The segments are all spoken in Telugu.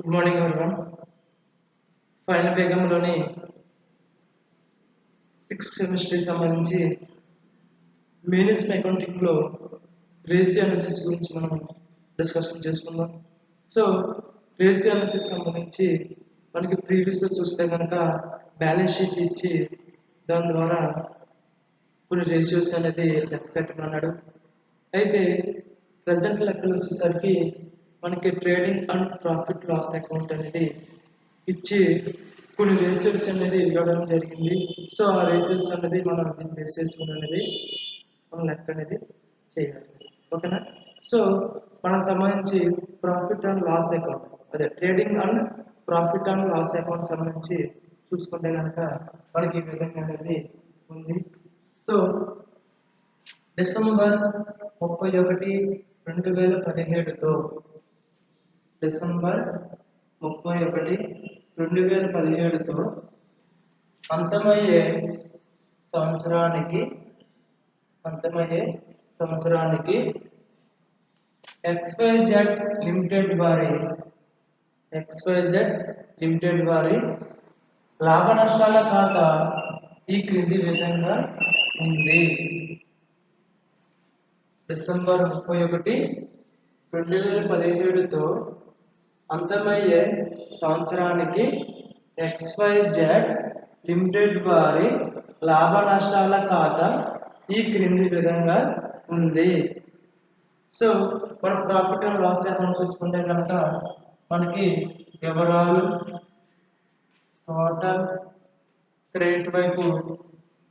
Good morning everyone. ఫైనల్ బేగంలోని 6th సెమిస్టర్ సంబంధించి మేనేజ్మెంట్ అకౌంటింగ్లో రేషియో అనాలిసిస్ గురించి మనం డిస్కషన్ చేసుకుందాం. సో రేషియో అనాలిసిస్ సంబంధించి మనకి ప్రీవియస్లో చూస్తే కనుక బ్యాలెన్స్ షీట్ ఇచ్చి దాని ద్వారా కొన్ని రేషియోస్ అనేది లెక్క కట్టమన్నాడు. అయితే ప్రజెంట్ లెక్కలు వచ్చేసరికి మనకి trading and profit loss account అనేది ఇచ్చి కొన్ని రేషియోస్ అనేది ఇవ్వడం జరిగింది. సో ఆ రేషియోస్ అనేది మనం దీన్ని బేస్ చేసుకుని అనేది మనం లెక్క అనేది చేయాలి. ఓకేనా? సో మనకు సంబంధించి ప్రాఫిట్ అండ్ లాస్ అకౌంట్, అదే trading and profit and loss account సంబంధించి చూసుకుంటే కనుక మనకి ఈ విధంగా అనేది ఉంది. సో డిసెంబర్ 31, 2017తో డిసెంబర్ 31, 2017తో అంతమయ్యే సంవత్సరానికి XYZ లిమిటెడ్ వారి లాభ నష్టాల ఖాతా ఈ క్రింది విధంగా ఉంది. డిసెంబర్ 31, 2017తో అంతమయ్యే సంవత్సరానికి XYZ లిమిటెడ్ వారి లాభ నష్టాల ఖాతా ఈ క్రింది విధంగా ఉంది. సో మన ప్రాఫిట్ అండ్ లాస్ అకౌంట్ చూసుకుంటే కనుక మనకి వివరాలు, టోటల్, క్రెడిట్ వైపు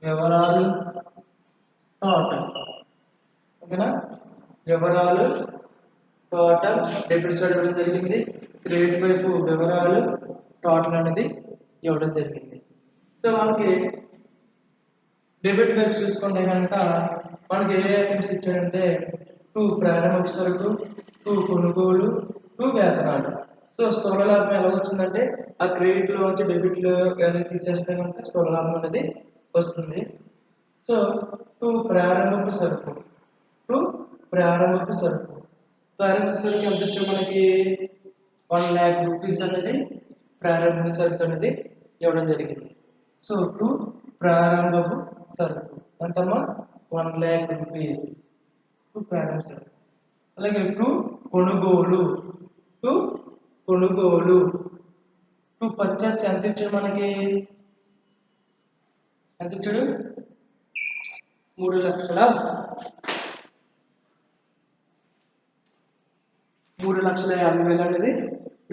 వివరాలు, టోటల్. ఓకేనా? వివరాలు, టోటల్, డెబిట్ సైడ్ ఇవ్వడం జరిగింది. క్రెడిట్ వైపు వివరాలు, టోటల్ అనేది ఇవ్వడం జరిగింది. సో మనకి డెబిట్ వైపు చూసుకుంటే కనుక మనకి ఏ ఐటమ్స్ ఇచ్చాడంటే 2 ప్రారంభ సరుకు, 2 కొనుగోలు, 2 వేతనాలు. సో స్థూల లాభం ఎలా వచ్చిందంటే ఆ క్రెడిట్ లో వచ్చి డెబిట్ లో అనేది తీసేస్తే కనుక స్థూల లాభం అనేది వస్తుంది. సో 2 ప్రారంభ సరుకు ఎంత వచ్చి మనకి 1 lakh రూపీస్ అనేది ప్రారంభ సరుకు అనేది ఇవ్వడం జరిగింది. సో 2 ప్రారంభపు సరుకు ఎంతమ్మా 1 lakh రూపీస్, 2 ప్రారంభ సరుకు. అలాగే 2 కొనుగోలు, 2 పర్చేస్ ఎంత ఇచ్చాడు మనకి, ఎంత ఇచ్చాడు 3,50,000 అనేది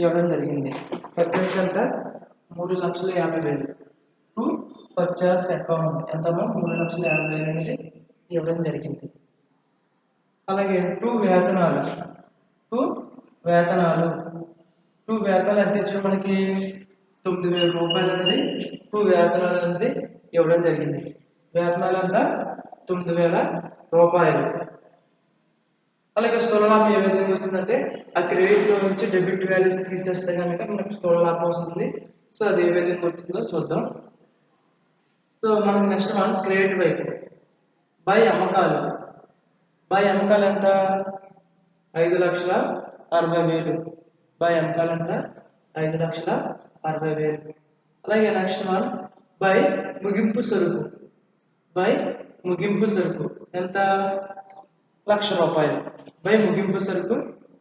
ఇవ్వడం జరిగింది. పర్చేస్ ఎంత 3,50,000. 2 పర్చేస్ అకౌంట్ ఎంతమో 3,50,000 అనేది ఇవ్వడం జరిగింది. అలాగే 2 వేతనాలు ఎంత ఇచ్చాడు మనకి 9,000 రూపాయలు అనేది 2 వేతనాలు అనేది ఇవ్వడం జరిగింది. వేతనాలు అంతా 9,000 రూపాయలు. అలాగే స్థూల లాభం ఏ విధంగా వస్తుందంటే ఆ క్రెడిట్ లో నుంచి డెబిట్ వాల్యూస్ తీసేస్తే కనుక మనకు స్థూల లాభం వస్తుంది. సో అది ఏ విధంగా వచ్చిందో చూద్దాం. సో మనకి నెక్స్ట్ వన్ క్రెడిట్ వైపు బై అమ్మకాలు ఎంత 5,60,000. బై అమ్మకాలు ఎంత 5,60,000. అలాగే నెక్స్ట్ వన్ బై ముగింపు సరుకు ఎంత 1,00,000 రూపాయలు. బై ముగింపు సరుకు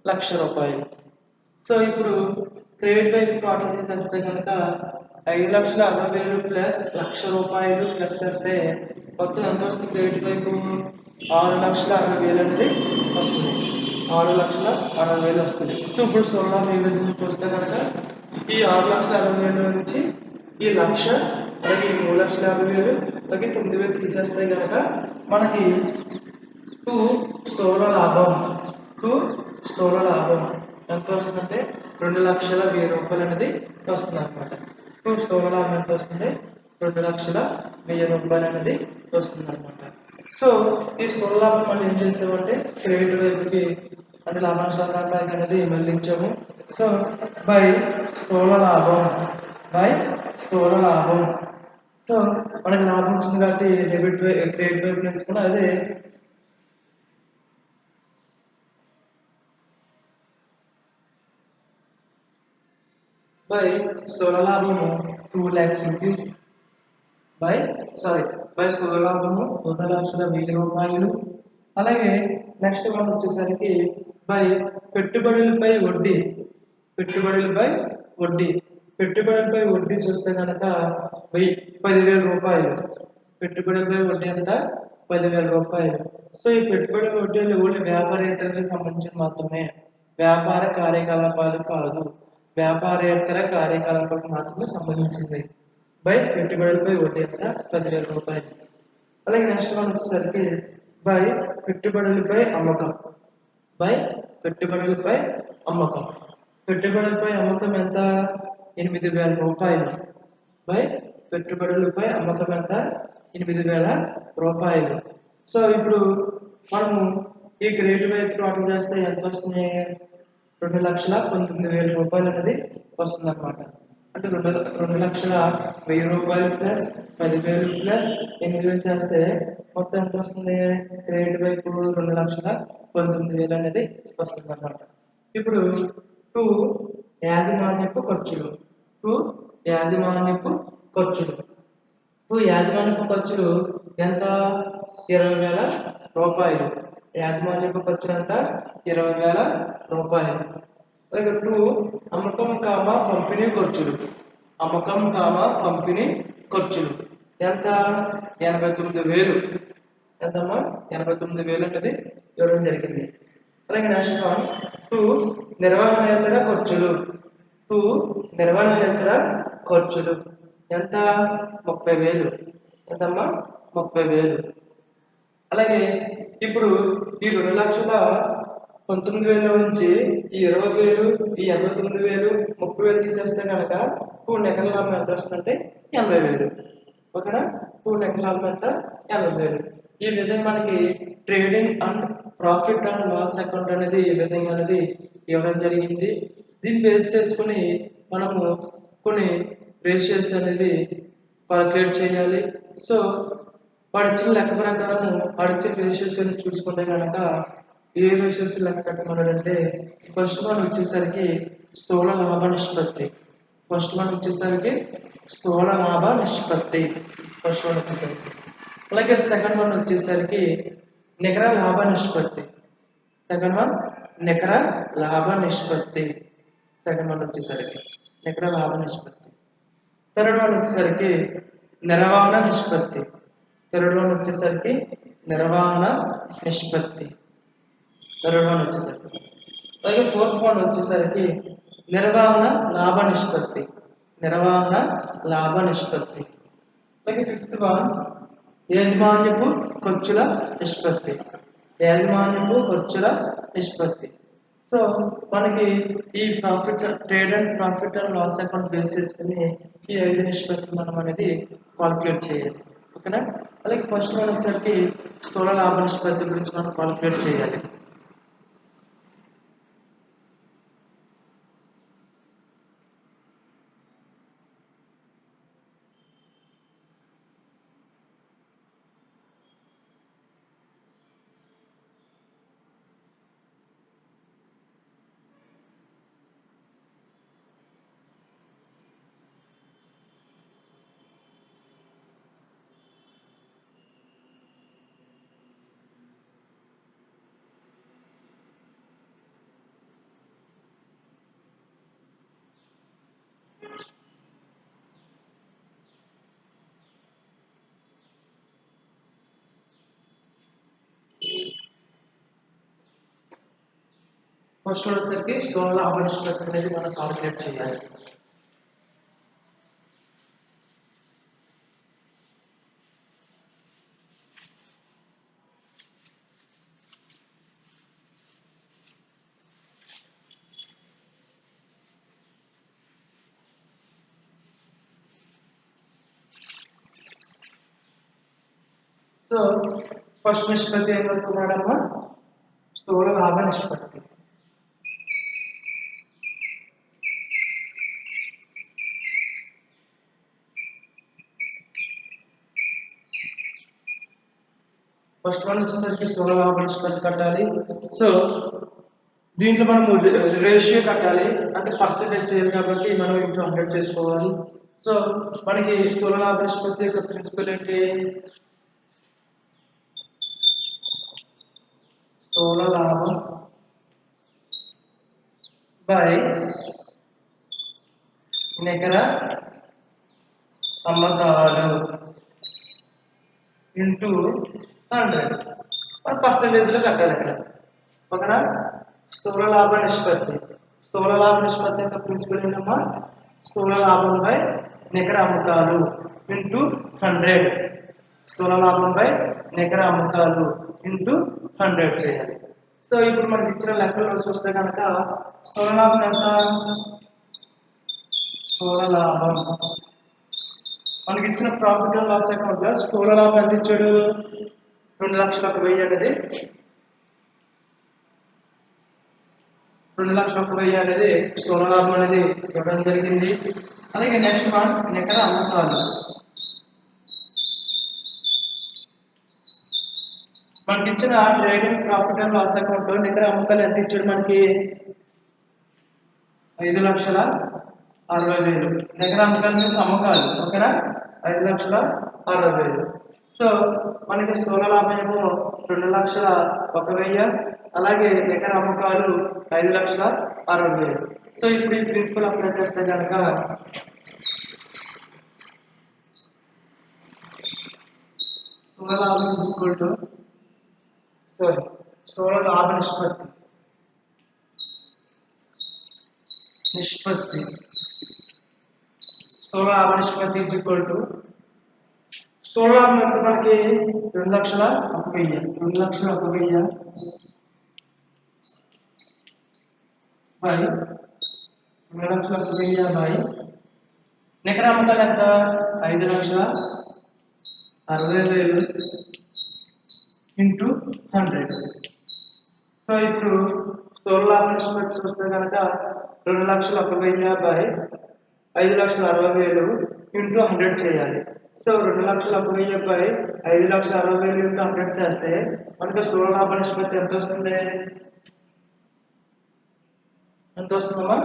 1,00,000 రూపాయలు. సో ఇప్పుడు క్రెడిట్ వైపు టోటల్ చేసేస్తే కనుక 5,60,000 ప్లస్ 1,00,000 రూపాయలు ప్లస్ చేస్తే మొత్తం ఎంత వస్తుంది? క్రెడిట్ వైపు 6,60,000 అనేది వస్తుంది. 6,60,000 వస్తుంది. సో ఇప్పుడు స్థూల లాభం ఏ విధంగా వస్తే కనుక ఈ 6,60,000 నుంచి ఈ 1,00,000 అలాగే ఈ 3,50,000 అలాగే 9,000 తీసేస్తే కనుక మనకి 2 స్థూల లాభం ఎంత వస్తుందంటే 2,10,000 రూపాయలు అనేది వస్తుంది అనమాట. 2 స్థూల లాభం ఎంత వస్తుంది? 2,10,000 రూపాయలు అనేది వస్తుంది అనమాట. సో ఈ స్థూల లాభం మనం ఏం చేసామంటే క్రెడిట్ వైపుకి అంటే లాభాంశాల అనేది మళ్ళించాము. సో బై స్థూల లాభం. సో మనకి లాభం వచ్చింది కాబట్టి క్రెడిట్ వైపు నేర్చుకున్నాం. అదే బై స్థూల లాభము 2 lakhs rupees బై స్థూల లాభము 2,01,000 రూపాయలు. అలాగే నెక్స్ట్ వన్ వచ్చేసరికి బై పెట్టుబడులపై వడ్డీ. పెట్టుబడులపై వడ్డీ చూస్తే కనుక 10,000 రూపాయలు. పెట్టుబడులపై వడ్డీ ఎంత? 10,000 రూపాయలు. సో ఈ పెట్టుబడుల వడ్డీలు ఓన్లీ వ్యాపారేతరకు సంబంధించిన మాత్రమే, వ్యాపార కార్యకలాపాలు కాదు, వ్యాపారేతర కార్యకలాపాలకు మాత్రమే సంబంధించింది. బై పెట్టుబడులపై వడ్డీ ఎంత? 10,000 రూపాయలు. అలాగే నెక్స్ట్ వన్ వచ్చేసరికి బై పెట్టుబడులపై అమ్మకం. పెట్టుబడులపై అమ్మకం ఎంత? 8,000 రూపాయలు. బై పెట్టుబడులపై అమ్మకం ఎంత? 8,000 రూపాయలు. సో ఇప్పుడు మనము ఈ గ్రేడ్ వైపు టోటల్ చేస్తే ఎంత వస్తుంది? 2,19,000 రూపాయలు అనేది వస్తుంది అనమాట. అంటే 2,01,000 రూపాయలు ప్లస్ 10,000 ప్లస్ 8,000 చేస్తే మొత్తం ఎంత వస్తుంది? గ్రేడ్ వైపు 2,19,000 అనేది వస్తుంది అనమాట. ఇప్పుడు 2 యాజమాన్యపు ఖర్చులు. 2 యాజమాన్యపు ఖర్చులు ఎంత? 20,000 రూపాయలు. యాజమాన్యపు ఖర్చులు ఎంత? 20,000 రూపాయలు. అలాగే 2 అమ్మకం పంపిణీ ఖర్చులు ఎంత? 89,000. ఎంతమ్మా? 89,000 అనేది ఇవ్వడం జరిగింది. అలాగే నెక్స్ట్ వన్ 2 నిర్వహణేతర ఖర్చులు ఎంత? 30,000. ఎంతమ్మా? 30,000. అలాగే ఇప్పుడు ఈ 2,19,000 నుంచి ఈ 20,000, ఈ 89,000, 30,000 తీసేస్తే కనుక 2 నికర లాభం ఎంత వస్తుందంటే 80,000. ఓకేనా? 2 నికర లాభం ఎంత? 80,000. ఈ విధంగా మనకి trading and profit and loss account అనేది ఈ విధంగా అనేది ఇవ్వడం జరిగింది. దీన్ని బేస్ చేసుకుని మనము కొన్ని రేషియోస్ అనేది కాల్కులేట్ చేయాలి. సో వాడు ఇచ్చిన లెక్క ప్రకారం వాడిచ్చిన రేషియోస్ చూసుకుంటే కనుక ఏ రేషియోస్ లెక్క కట్టమన్నాడంటే ఫస్ట్ వన్ వచ్చేసరికి స్థూల లాభ నిష్పత్తి. అలాగే సెకండ్ వన్ వచ్చేసరికి నికర లాభ నిష్పత్తి. థర్డ్ వన్ వచ్చేసరికి నిర్వహణ నిష్పత్తి. అలాగే ఫోర్త్ వన్ వచ్చేసరికి నిర్వహణ లాభ నిష్పత్తి. అలాగే ఫిఫ్త్ వన్ యాజమాన్యపు ఖర్చుల నిష్పత్తి. సో మనకి ఈ trade and profit and loss account base చేసుకుని ఈ 5 నిష్పత్తులు మనం అనేది కాల్కులేట్ చేయాలి. ఓకేనా? అలాగే ఫస్ట్ వన్ వచ్చేసరికి స్థూల లాభ నిష్పత్తి గురించి మనం కాల్కులేట్ చేయాలి. ఫస్ట్ వచ్చేసరికి స్థూల లాభ నిష్పత్తి అనేది మనం కాల్కులేట్ చేయాలి. సో ఫస్ట్ నిష్పత్తి ఏమనుకున్నాడమ్మా? స్థూల లాభ నిష్పత్తి. ఫస్ట్ వన్ వచ్చేసరికి స్థూల లాభ నిష్పత్తి కట్టాలి. సో దీంట్లో మనం రేషియో కట్టాలి, అంటే పర్సెంటేజ్ చేయాలి కాబట్టి మనం ఇంటూ 100 చేసుకోవాలి. సో మనకి స్థూల లాభ నిష్పత్తి యొక్క ప్రిన్సిపల్ ఏంటి? స్థూల లాభం బై నికర అమ్మకాలు ఇంటూ 100. మన పర్సెంటేజ్లో కట్టాలి ఇక్కడ. ఓకేనా? స్థూల లాభ నిష్పత్తి యొక్క ప్రిన్సిపల్ ఏంటమ్మా? స్థూల లాభం బై నికర అమ్మకాలు ఇంటూ 100. స్థూల లాభం బై నికర అమ్మకాలు ఇంటూ 100 చేయాలి. సో ఇప్పుడు మనకి ఇచ్చిన లెక్కల్లో చూస్తే కనుక స్థూల లాభం ఎంత? స్థూల లాభం మనకి ఇచ్చిన ప్రాఫిట్ అండ్ లాస్ అకౌంట్ లో స్థూల లాభం ఎంత ఇచ్చాడు? 2,01,000 అనేది 2,01,000 అనేది స్థూల లాభం అనేది ఇవ్వడం జరిగింది. అలాగే నెక్స్ట్ వన్ నికర అమ్మకాలు. మనకి ఇచ్చిన trading profit and loss account లో నికర అమ్మకాలు ఎంత ఇచ్చాడు మనకి? 5,60,000. నికర అమ్మకాలు మీన్స్ అమ్మకాలు. ఓకేనా? 5,60,000. సో మనకి స్థూల లాభం ఏమో 2,01,000, అలాగే నికర అమ్మకాలు 5,60,000. సో ఇప్పుడు ఈ ప్రిన్సిపల్ అప్లై చేస్తే కనుక స్థూల లాభం ఈజ్ ఈక్వల్ టు స్థూల లాభ నిష్పత్తి స్థూల లాభ నిష్పత్తి ఈజ్ ఈక్వల్ టు స్థూల లాభం ఎంత మనకి? 2,01,000 బై 2,01,000 బై నికర అమ్మకాలు ఎంత? 5,60,000 ఇంటూ 100. సో ఇప్పుడు స్థూల లాభ నిష్పత్తి చూస్తే కనుక 2,01,000 బై 5,60,000 ఇంటూ 100 చేయాలి. సో 2,01,000 బై 5,60,000 ఇంటూ 100 చేస్తే మనకి స్థూల లాభ నిష్పత్తి ఎంత వస్తుంది? ఎంత వస్తుందమ్మా?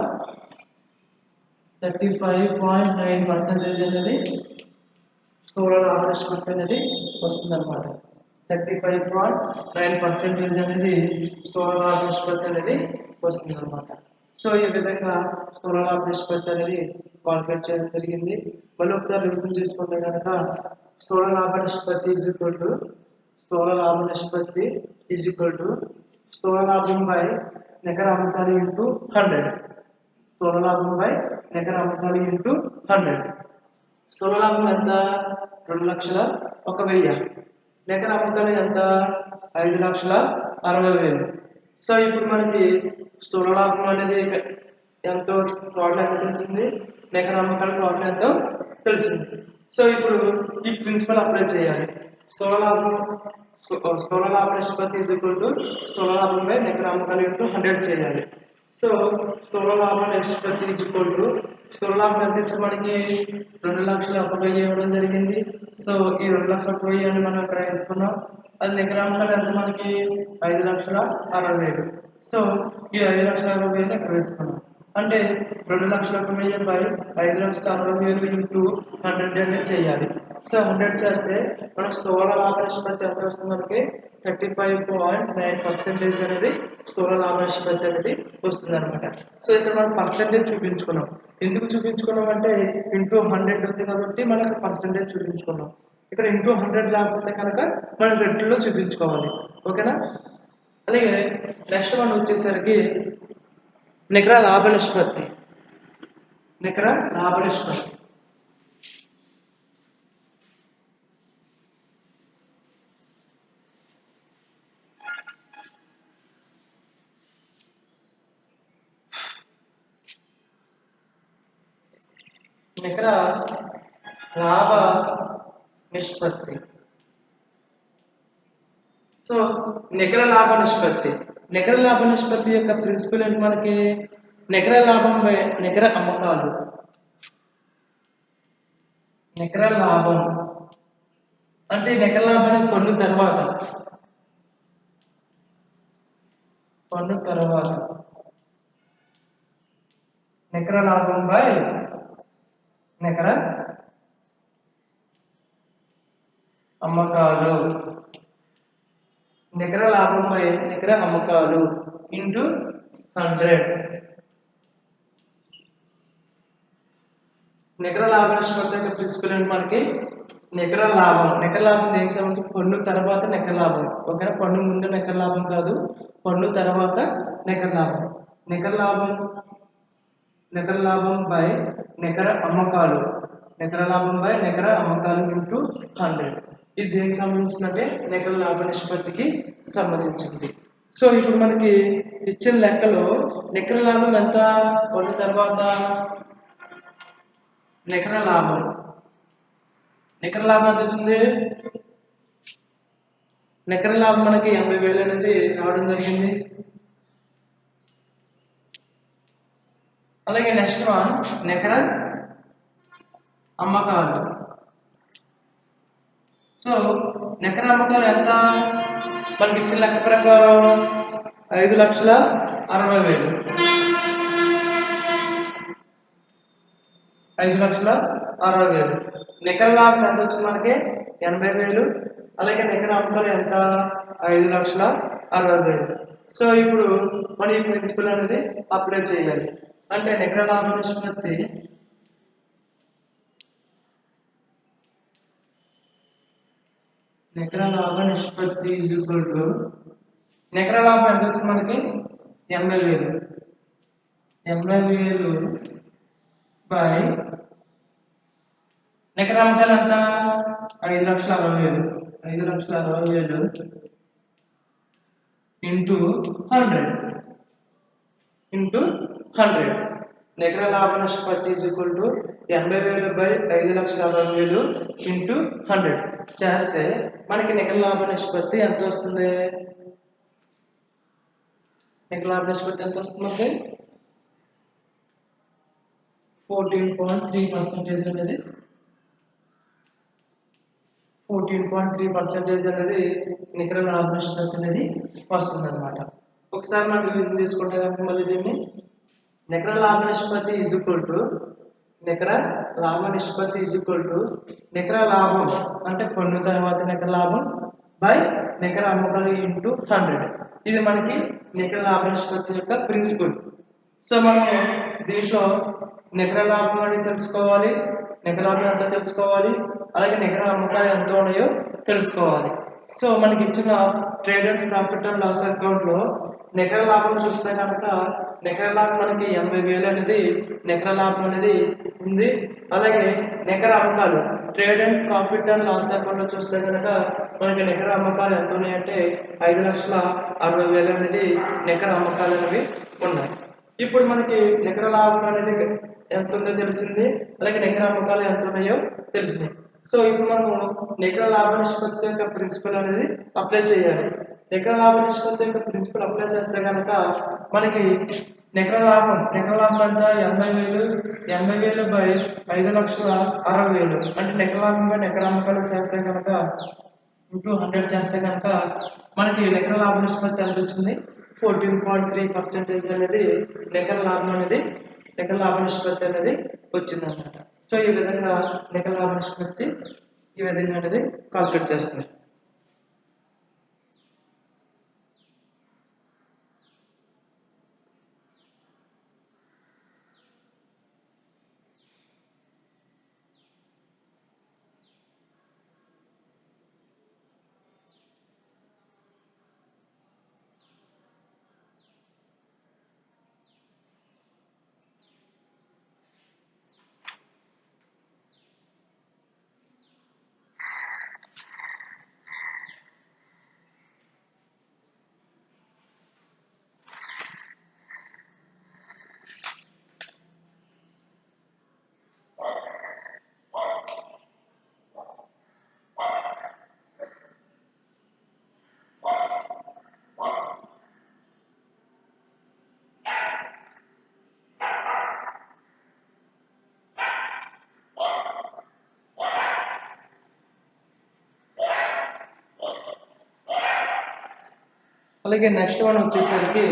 35.9% అనేది స్థూల లాభ నిష్పత్తి అనేది వస్తుంది అనమాట. 35.9% అనేది స్థూల లాభ నిష్పత్తి అనేది వస్తుంది అనమాట. సో ఈ విధంగా స్థూల లాభ నిష్పత్తి అనేది కాల్కులేట్ చేయడం జరిగింది. మళ్ళీ ఒకసారి రివిజన్ చేసుకుంటే కనుక స్థూల లాభ నిష్పత్తి ఈజ్ ఈక్వల్ టు స్థూల లాభం బై నికర అమ్మకాలు ఇంటూ 100. స్థూల లాభం బై నికర అమ్మకాలు ఇంటూ 100. స్థూల లాభం ఎంత? 2,01,000. నికర అమ్మకాలు ఎంత? 5,60,000. సో ఇప్పుడు మనకి స్థూల లాభం అనేది ఎంతో టోటల్ ఎంత తెలిసింది, నికర అమ్మకాల టోటల్ ఎంతో తెలిసింది. సో ఇప్పుడు ఈ ప్రిన్సిపల్ అప్లై చేయాలి. స్థూల లాభ నిష్పత్తి ఈజ్ ఈక్వల్ టు స్థూల లాభం బై నికర అమ్మకాలు ఇంటూ 100 చేయాలి. సో స్థూల లాభ నిష్పత్తి ఈజ్ ఈక్వల్ టు స్థూల లాభం ఎంత ఇచ్చి మనకి 2,01,000 ఇవ్వడం జరిగింది. సో ఈ 2,01,000 మనం ఇక్కడ వేసుకున్నాం. అది నికర అమ్మకాలు ఎంత మనకి? 5,60,000. సో ఈ 5,60,000 ఇక్కడ వేసుకున్నాం. అంటే 2,01,000 బై 5,60,000 ఇంటూ 100 అనేది చేయాలి. సో 100 చేస్తే మనకు స్థూల లాభ నిష్పత్తి ఎంత వస్తుంది మనకి? 35.9% అనేది స్థూల లాభ నిష్పత్తి అనేది వస్తుంది అనమాట. సో ఇక్కడ మనం పర్సెంటేజ్ చూపించుకున్నాం. ఎందుకు చూపించుకున్నాం అంటే ఇంటూ 100 ఉంది కాబట్టి మనకు పర్సెంటేజ్ చూపించుకున్నాం. ఇక్కడ ఇంటూ 100 లేకపోతే కనుక మనం రెట్లలో చూపించుకోవాలి. ఓకేనా? అలాగే నెక్స్ట్ వన్ వచ్చేసరికి నికర లాభ నిష్పత్తి. నికర లాభ నిష్పత్తి. సో నికర లాభ నిష్పత్తి యొక్క ప్రిన్సిపల్ ఏంటి మనకి? నికర లాభం బై నికర అమ్మకాలు. నికర లాభం అంటే నికర లాభాన్ని పన్ను పన్ను తర్వాత నికర లాభం బై నికర అమ్మకాలు, నికర లాభం బై నికర అమ్మకాలు ఇంటూ 100. నికర లాభ నిష్పత్తి యొక్క ప్రిన్సిపల్ ఏంటి మనకి? నికర లాభం దేనికి సంబంధించి? పన్ను తర్వాత నికర లాభం. ఓకేనా? పన్ను ముందు నికర లాభం కాదు, పన్ను తర్వాత నికర లాభం. నికర లాభం బై నికర అమ్మకాలు, నికర లాభం బై నికర అమ్మకాలు ఇంటూ 100. ఇది దేనికి సంబంధించినట్టే? నికర లాభ నిష్పత్తికి సంబంధించింది. సో ఇప్పుడు మనకి ఇచ్చిన లెక్కలో నికర లాభం ఎంత? పన్ను తర్వాత నికర లాభం ఎంత వచ్చింది? నికర లాభం మనకి 80,000 అనేది రావడం జరిగింది. అలాగే నెక్స్ట్ వన్ నికర అమ్మకాలు. సో నికర అమ్మకాలు ఎంత? మనకి ఇచ్చిన లెక్క ప్రకారం 5,60,000. 5,60,000. నికర లాభం ఎంత వచ్చింది మనకి? 80,000. అలాగే నికర అమ్మకాలు ఎంత? 5,60,000. సో ఇప్పుడు మనం ఈ ప్రిన్సిపల్ అనేది అప్లై చేయాలి. అంటే నికర లాభ నిష్పత్తి ఈజ్ ఈక్వల్ టు నికర లాభం ఎంత వచ్చింది మనకి? 80,000. 80,000 బై నికర అమ్మకాలు ఎంత? 5,60,000. 5,60,000 ఇంటూ 100. నికర లాభ నిష్పత్తి is equal to 80,000 by 5,60,000 into 100 చేస్తే మనకి నికర లాభ నిష్పత్తి ఎంత వస్తుంది? నికర లాభ నిష్పత్తి ఎంత వస్తుంది? 14.3% అనేది 14.3% అనేది నికర లాభ నిష్పత్తి అనేది వస్తుంది అనమాట. ఒకసారి మనం రివిజన్ తీసుకుంటే కనుక మళ్ళీ దీన్ని నికర లాభ నిష్పత్తి ఈజ్ ఈక్వల్ టు నికర లాభం అంటే పన్ను తర్వాత నికర లాభం బై నికర అమ్మకాలు ఇంటూ 100. ఇది మనకి నికర లాభ నిష్పత్తి యొక్క ప్రిన్సిపల్. సో మనం దీంట్లో నికర లాభం అనేది తెలుసుకోవాలి, నికర లాభం ఎంతో తెలుసుకోవాలి, అలాగే నికర అమ్మకాలు ఎంత ఉన్నాయో తెలుసుకోవాలి. సో మనకి ఇచ్చిన trade and profit and loss account లో నికర లాభం చూస్తే కనుక నికర లాభం మనకి 80,000 అనేది నికర లాభం అనేది ఉంది. అలాగే నికర అమ్మకాలు trade and profit and loss account లో చూస్తే కనుక మనకి నికర అమ్మకాలు ఎంత ఉన్నాయంటే 5,60,000 అనేది నికర అమ్మకాలు అనేవి ఉన్నాయి. ఇప్పుడు మనకి నికర లాభం అనేది ఎంత ఉందో తెలిసింది, అలాగే నికర అమ్మకాలు ఎంత ఉన్నాయో తెలిసింది. సో ఇప్పుడు మనం నికర లాభ నిష్పత్తి యొక్క ప్రిన్సిపల్ అనేది అప్లై చేయాలి. నికర లాభ నిష్పత్తి యొక్క ప్రిన్సిపల్ అప్లై చేస్తే కనుక మనకి నికర లాభం ఎంత? 80,000 బై 5,60,000 అంటే నికర లాభం బై నికర అమ్మకాలు చేస్తే కనుక ఇంటూ 100 చేస్తే కనుక మనకి నికర లాభ నిష్పత్తి ఎంత వచ్చింది? 14.3% అనేది నికర లాభ నిష్పత్తి అనేది వచ్చిందన్నమాట. సో ఈ విధంగా నికర లాభ నిష్పత్తి ఈ విధంగా అనేది కాల్కులేట్ చేస్తారు. అలాగే నెక్స్ట్ వన్ వచ్చేసరికి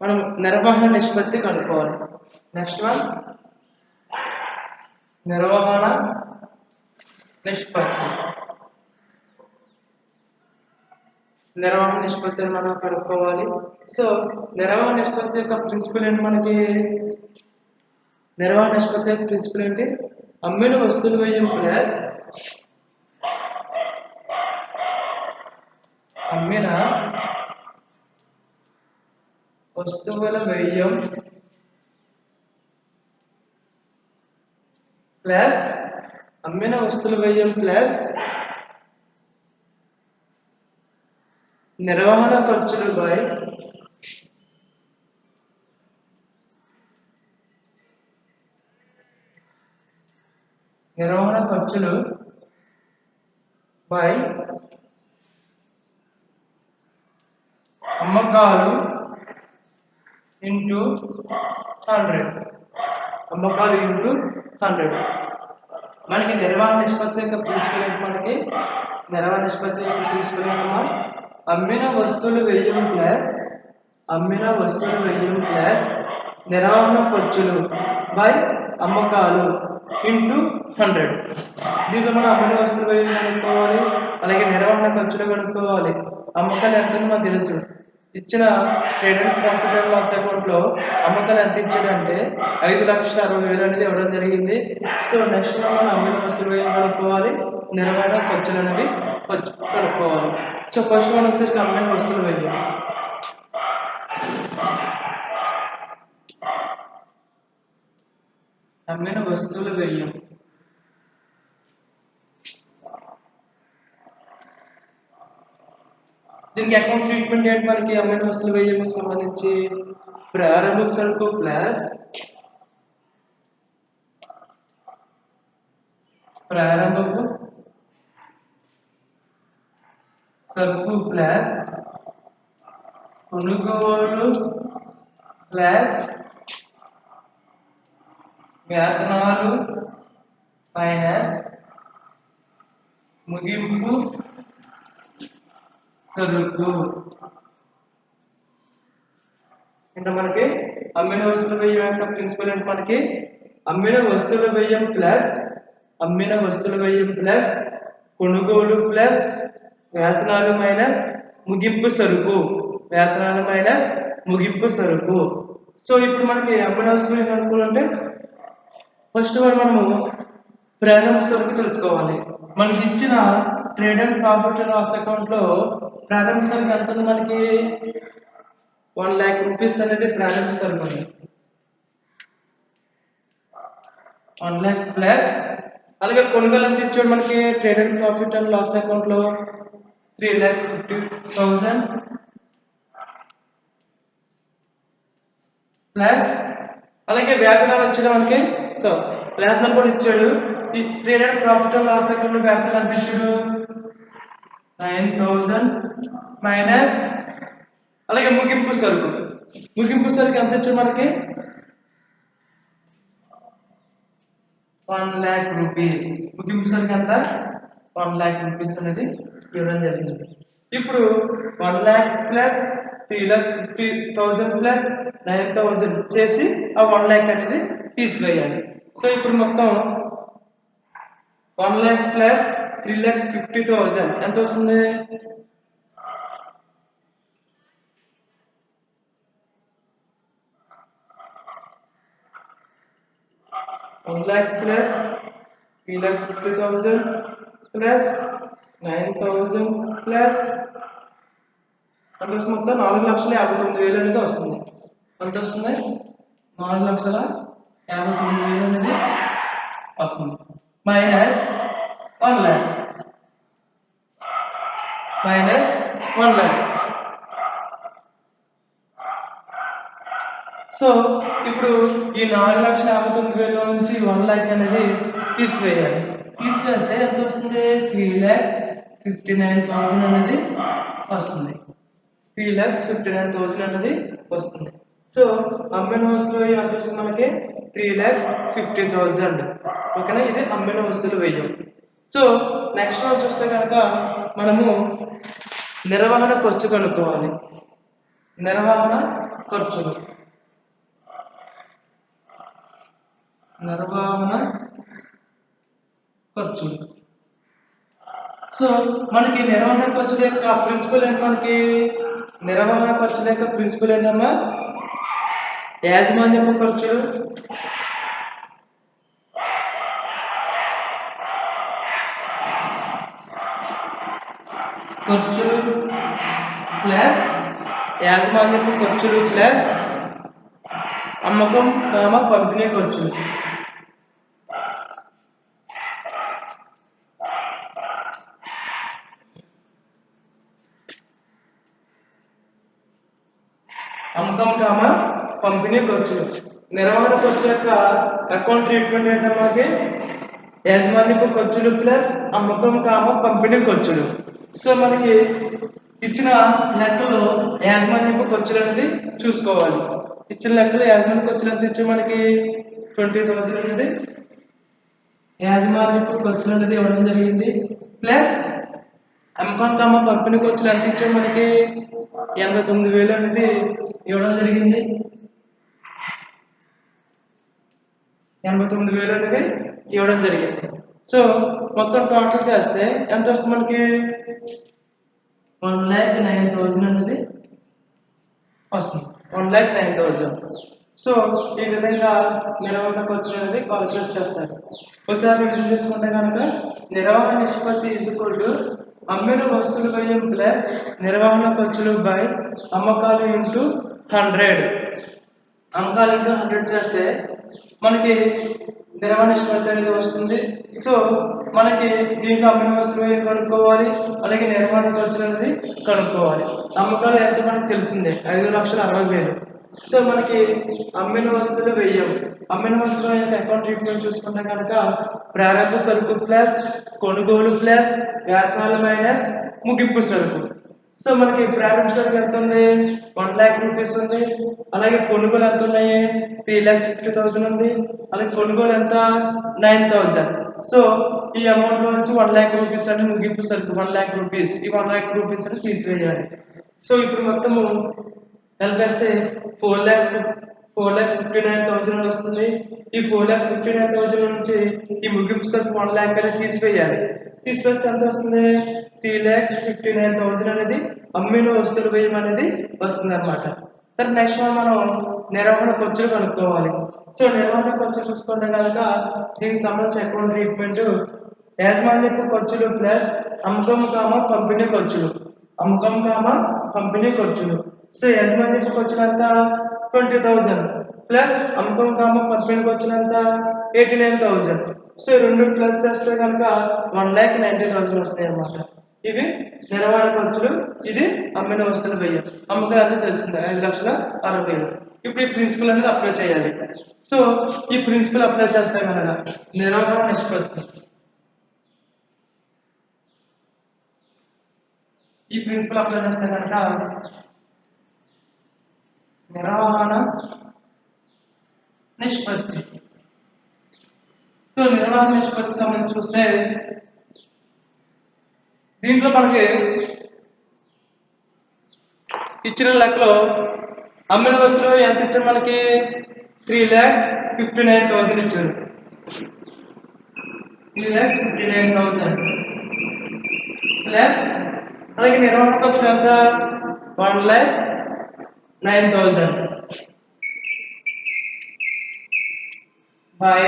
మనం నిర్వహణ నిష్పత్తి కనుక్కోవాలి. నెక్స్ట్ వన్ నిర్వహణ నిష్పత్తి. నిర్వహణ నిష్పత్తిని మనం కనుక్కోవాలి. సో నిర్వహణ నిష్పత్తి యొక్క ప్రిన్సిపల్ ఏంటి? మనకి నిర్వహణ నిష్పత్తి యొక్క ప్రిన్సిపల్ ఏంటి? అమ్మిన వస్తువుల వ్యయం ప్లస్ అమ్మిన వస్తువుల వ్యయం ప్లస్ అమ్మిన వస్తువుల వ్యయం ప్లస్ నిర్వహణ ఖర్చులు బై నిర్వహణ ఖర్చులు బై అమ్మకాలు ఇంటూ 100. అమ్మకాలు ఇంటూ 100. మనకి నిర్వహణ నిష్పత్తి యొక్క ప్రిన్సిపల్ ఏంటి? మనకి నిర్వహణ నిష్పత్తి యొక్క ప్రిన్సిపల్ ఏంటమ్మా? అమ్మిన వస్తువుల వ్యయం ప్లస్ నిర్వహణ ఖర్చులు బై అమ్మకాలు ఇంటూ 100. దీంట్లో మనం అమ్మిన వస్తువుల వ్యయం కనుక్కోవాలి, అలాగే నిర్వహణ ఖర్చులు కనుక్కోవాలి. అమ్మకాలు ఎంత ఉందో మనకు తెలుసు. ఇచ్చిన ట్రేడ్ అండ్ ప్రాఫిట్ అండ్ లాస్ అకౌంట్లో అమ్మకాలు ఎంత ఇచ్చాడంటే 5,60,000 అనేది ఇవ్వడం జరిగింది. సో నెక్స్ట్ మనం అమ్మిన వస్తువుల వ్యయం కనుక్కోవాలి, నిర్వహణ ఖర్చులు అనేవి కనుక్కోవాలి. సో ఫస్ట్ వన్ వచ్చేసరికి అమ్మిన వస్తువుల వ్యయం. అమ్మిన వస్తువుల వ్యయం దీనికి అకౌంట్ ట్రీట్మెంట్ ఏంటి? మనకి అమ్మిన వస్తువుల వ్యయంకి సంబంధించి ప్రారంభ సరుకు ప్లస్ ప్రారంభపు సరుకు ప్లస్ కొనుగోలు ప్లస్ వేతనాలు మైనస్ ముగింపు సరుకు. అంటే మనకి అమ్మిన వస్తువుల వ్యయం యొక్క ప్రిన్సిపల్ ఏంటి? మనకి అమ్మిన వస్తువుల వ్యయం ప్లస్ కొనుగోలు ప్లస్ వేతనాలు మైనస్ ముగింపు సరుకు. సో ఇప్పుడు మనకి అమ్మిన వస్తువులు ఏమనుకోవాలంటే ఫస్ట్ మనము ప్రారంభ సరుకు తెలుసుకోవాలి. మనకి ఇచ్చిన ట్రేడ్ అండ్ ప్రాఫిట్ అండ్ లాస్ అకౌంట్లో ప్రారంభ సరుకు ఎంత ఉంది? మనకి 1,00,000 రూపీస్ అనేది ప్రారంభ సరుకు ఉంది. 1,00,000 ప్లస్ అలాగే కొనుగోలు ఎంత ఇచ్చాడు? మనకి ట్రేడ్ అండ్ ప్రాఫిట్ అండ్ లాస్ అకౌంట్లో 3,50,000 ప్లస్ అలాగే వేతనాలు వచ్చాడు మనకి. సో వేతనాలు కూడా ఇచ్చాడు. ఈ ట్రేడ్ అండ్ ప్రాఫిట్ అండ్ లాస్ అకౌంట్లో వేతనాలు ఎంత ఇచ్చాడు? 9,000 మైనస్ అలాగే ముగింపు సరుకు ఎంత ఇచ్చాడు మనకి? 1,00,000 రూపీస్. ముగింపు సరుకు ఎంత? 1,00,000 రూపీస్ అనేది ఇవ్వడం జరిగింది. ఇప్పుడు 1,00,000 ప్లస్ 3,50,000 ప్లస్ 9,000 చేసి ఆ 1,00,000 అనేది తీసివేయాలి. సో ఇప్పుడు మొత్తం 1,00,000 ప్లస్ 3,50,000 ఎంత వస్తుంది? 1,00,000 ప్లస్ 3,50,000 ప్లస్ 9,000 ప్లస్ ఎంత వస్తుంది? మొత్తం 4,59,000 అనేది వస్తుంది. ఎంత వస్తుంది? 4,59,000 అనేది వస్తుంది. మైనస్ 1,00,000 సో ఇప్పుడు ఈ 4,59,000 నుంచి 1,00,000 అనేది తీసివేయాలి. తీసివేస్తే ఎంత వస్తుంది? 3,59,000 అనేది వస్తుంది. 3,59,000 అనేది వస్తుంది. సో అమ్మిన వస్తువుల వ్యయం ఎంత వస్తుంది మనకి 3,50,000. ఓకేనా, ఇది అమ్మిన వస్తువుల వ్యయం. సో నెక్స్ట్ రోజు చూస్తే కనుక మనము నిర్వహణ ఖర్చు కనుక్కోవాలి. నిర్వహణ ఖర్చులు, నిర్వహణ ఖర్చులు. సో మనకి నిర్వహణ ఖర్చుల యొక్క ప్రిన్సిపల్ ఏంటి? మనకి నిర్వహణ ఖర్చుల యొక్క ప్రిన్సిపల్ ఏంటమ్మా? యాజమాన్యపు ఖర్చులు ప్లస్ యాజమాన్యపు ఖర్చులు ప్లస్ అమ్మకం పంపిణీ ఖర్చులు. అమ్మకం పంపిణీ ఖర్చులు. నిర్వహణ ఖర్చుల యొక్క అకౌంట్ ట్రీట్మెంట్ ఏంటో మనకి యాజమాన్యపు ఖర్చులు ప్లస్ అమ్మకం పంపిణీ ఖర్చులు. సో మనకి ఇచ్చిన లెక్కలో యాజమాన్యపు ఖర్చులు అనేది చూసుకోవాలి. ఇచ్చిన లెక్కలో యాజమాన్య ఖర్చులు ఎంత ఇచ్చి మనకి 20,000 అనేది యాజమాన్యపు ఖర్చులు అనేది ఇవ్వడం జరిగింది. ప్లస్ అమ్మకం పంపిణీ ఖర్చులు ఎంత ఇచ్చారు మనకి 89,000 అనేది ఇవ్వడం జరిగింది. 89,000 అనేది ఇవ్వడం జరిగింది. సో మొత్తం టోటల్ చేస్తే ఎంత వస్తుంది మనకి? 1,09,000 అనేది వస్తుంది. 1,09,000. సో ఈ విధంగా నిర్వహణ ఖర్చులు అనేది కాల్కులేట్ చేస్తారు. ఒకసారి రివ్యూ చేసుకుంటే కనుక నిర్వహణ నిష్పత్తి = అమ్మిన వస్తువుల వ్యయం ప్లస్ నిర్వహణ ఖర్చులు బై అమ్మకాలు ఇంటూ 100. అమ్మకాలు ఇంటూ 100 చేస్తే మనకి నిర్వహణ నిష్పత్తి అనేది వస్తుంది. సో మనకి దీంట్లో అమ్మిన వస్తువుల వ్యయం కనుక్కోవాలి, అలాగే నిర్వహణ ఖర్చులు అనేది కనుక్కోవాలి. అమ్మకాలు ఎంత మనకు తెలిసిందే 5,60,000. సో మనకి అమ్మిన వస్తువుల వ్యయం, అమ్మిన వస్తువుల యొక్క అకౌంట్ ట్రీట్మెంట్ చూసుకుంటే కనుక ప్రారంభ సరుకు ప్లస్ కొనుగోలు ప్లస్ వేతనాలు మైనస్ ముగింపు సరుకు. సో మనకి ప్రారంభ సరుకు ఎంత ఉంది? 1,00,000 రూపీస్ ఉంది. అలాగే కొనుగోలు ఎంత ఉన్నాయి? 3,50,000 ఉంది. అలాగే కొనుగోలు ఎంత? 9,000. సో ఈ అమౌంట్ నుంచి 1,00,000 రూపీస్ అని ముగింపు సరుకు 1,00,000 రూపీస్. ఈ 1,00,000 రూపీస్ అని తీసివేయాలి. సో ఇప్పుడు మొత్తము కలిపేస్తే 4,59,000 వస్తుంది. ఈ 4,59,000 నుంచి ఈ ముగింపు సరుకు 1,00,000 అని తీసివేయాలి. తీసివేస్తే ఎంత వస్తుంది? 3,59,000 అనేది అమ్మిన వస్తువుల వ్యయం అనేది వస్తుంది అనమాట. తర్వాత నెక్స్ట్ మనం నిర్వహణ ఖర్చులు కనుక్కోవాలి. సో నిర్వహణ ఖర్చు చూసుకుంటే కనుక దీనికి సంబంధించిన అకౌంట్ ట్రీట్మెంట్ యాజమాన్యపు ఖర్చులు ప్లస్ అమ్మకం పంపిణీ ఖర్చులు. అమ్మకం పంపిణీ ఖర్చులు. సో యాజమాన్యపు ఖర్చులు ఎంత? 20,000 ప్లస్ అమ్మకం పంపిణీ ఖర్చులు ఎంత? 89,000. సో రెండు ప్లస్ చేస్తే కనుక 1,90,000 వస్తాయి అన్నమాట. ఇవి నిర్వహణ ఖర్చులు, ఇది అమ్మిన వస్తువుల వ్యయం. అమ్మకాలు అంతా తెలుస్తుంది 5,60,000. ఇప్పుడు ఈ ప్రిన్సిపల్ అనేది అప్లై చేయాలి. సో ఈ ప్రిన్సిపల్ అప్లై చేస్తే కనుక నిర్వహణ నిష్పత్తి, ఈ ప్రిన్సిపల్ అప్లై చేస్తే కనుక నిర్వహణ నిష్పత్తి. సో నిర్వహణ నిష్పత్తి సంబంధించి చూస్తే దీంట్లో మనకి ఇచ్చిన లెక్కలో అమ్మిన వస్తువులు ఎంత ఇచ్చారు మనకి? 3,59,000 ఇచ్చారు. 3,59,000 ప్లస్ అలాగే నిర్వహణ ఖర్చు ఎంత? 1,09,000 బై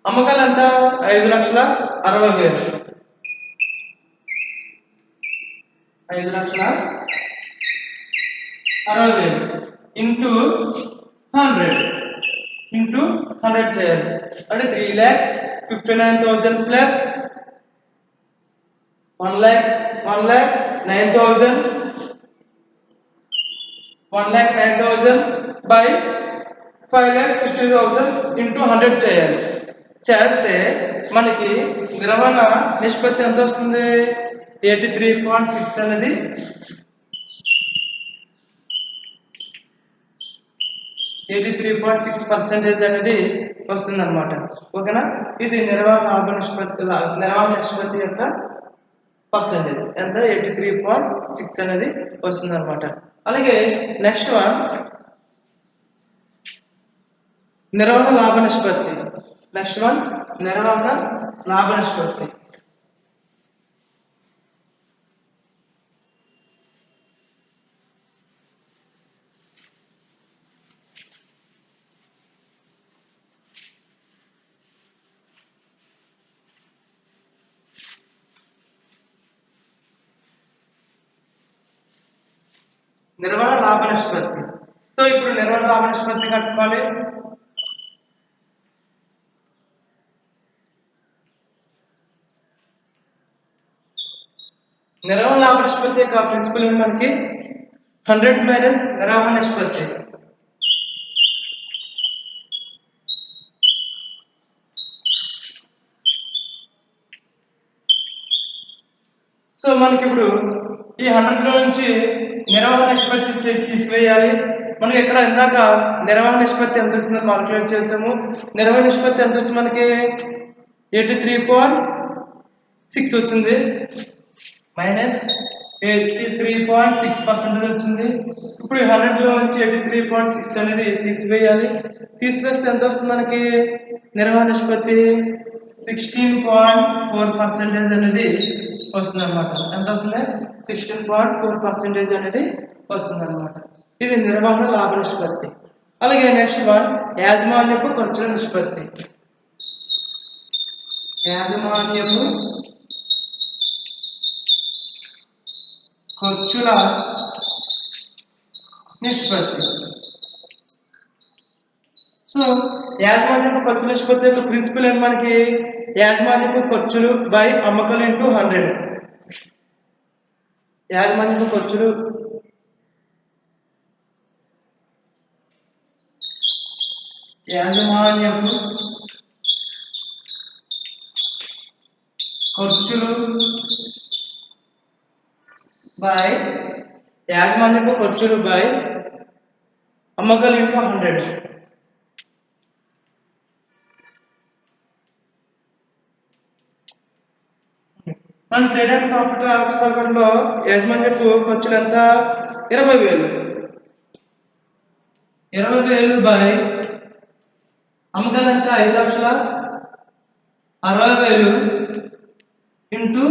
అమ్మకాలు ఎంత? 5,60,000. 5,60,000 ఇంటూ 100 చేయాలి. అంటే 3,59,000 ప్లస్ 1,09,000 బై 5,60,000 ఇంటూ 100 చేయాలి. చేస్తే మనకి నిర్వహణ నిష్పత్తి ఎంత వస్తుంది? 83.6 అనేది 83.6% అనేది వస్తుంది అనమాట. ఓకేనా? ఇది నిర్వహణ నిష్పత్తి యొక్క పర్సెంటేజ్ ఎంత 83.6 అనేది వస్తుంది అనమాట. అలాగే నెక్స్ట్ వన్ నిర్వహణ లాభ నిష్పత్తి. నిర్వహణ లాభ నిష్పత్తి. నిర్వహణ లాభ నిష్పత్తి. సో ఇప్పుడు నిర్వహణ లాభ నిష్పత్తి కట్టుకోవాలి. నిర్వహణ లాభ నిష్పత్తి యొక్క ప్రిన్సిపల్ ఏంటి మనకి 100 మైనస్ నిర్వహణ నిష్పత్తి. సో మనకి ఇప్పుడు ఈ 100 లో నుంచి నిర్వహణ నిష్పత్తి తీసివేయాలి. మనకి ఇక్కడ ఇందాక నిర్వహణ నిష్పత్తి ఎంత వచ్చిందో కాల్కులేట్ చేసాము. నిర్వహణ నిష్పత్తి ఎంత వచ్చింది మనకి 83.6 వచ్చింది మైనస్ 83.6% వచ్చింది. ఇప్పుడు 100 లో నుంచి 83.6 అనేది తీసివేయాలి. తీసివేస్తే ఎంత వస్తుంది మనకి నిర్వహణ నిష్పత్తి 16.4% అనేది వస్తుంది అనమాట. ఎంత వస్తుంది 16.4% అనేది వస్తుంది అనమాట. ఇది నిర్వహణ లాభ నిష్పత్తి. అలాగే నెక్స్ట్ వన్ యాజమాన్యపు ఖర్చుల నిష్పత్తి. యాజమాన్యపు ఖర్చుల నిష్పత్తి. సో యాజమాన్యపు ఖర్చుల నిష్పత్తి యొక్క ప్రిన్సిపల్ ఏంటి మనకి యాజమాన్యపు ఖర్చులు బై అమ్మకాలు ఇంటూ 100. యాజమాన్యపు ఖర్చులు యాజమాన్యపు ఖర్చులు బై అమ్మకాలు ఇంటూ 100. మన ట్రేడ్ అండ్ ప్రాఫిట్ అకౌంట్లో యాజమాన్యపు ఖర్చులు ఎంత 20,000. 20,000 బై అమ్మకాలు ఎంత 5,60,000 ఇంటూ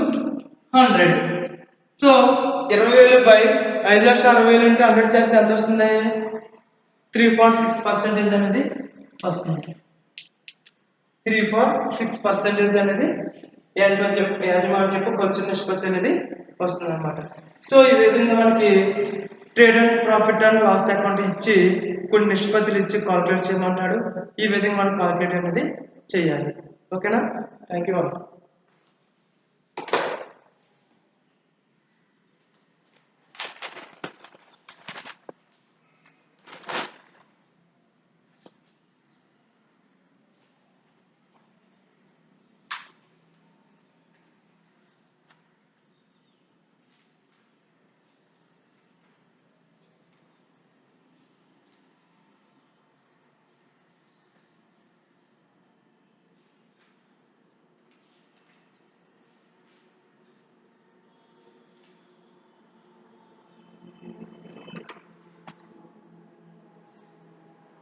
100. సో 20,000 బై 5,60,000 ఇంటూ 100 చేస్తే ఎంత వస్తుంది 3.6% అనేది వస్తుంది. 3.6% అనేది యాజమాన్యపు ఖర్చు నిష్పత్తి అనేది వస్తుంది అనమాట. సో ఈ విధంగా మనకి trade and profit and loss account ఇచ్చి కొన్ని నిష్పత్తులు ఇచ్చి కాల్కులేట్ చేయమంటాడు. ఈ విధంగా మనం కాల్కులేట్ అనేది చేయాలి. ఓకేనా? Thank you all.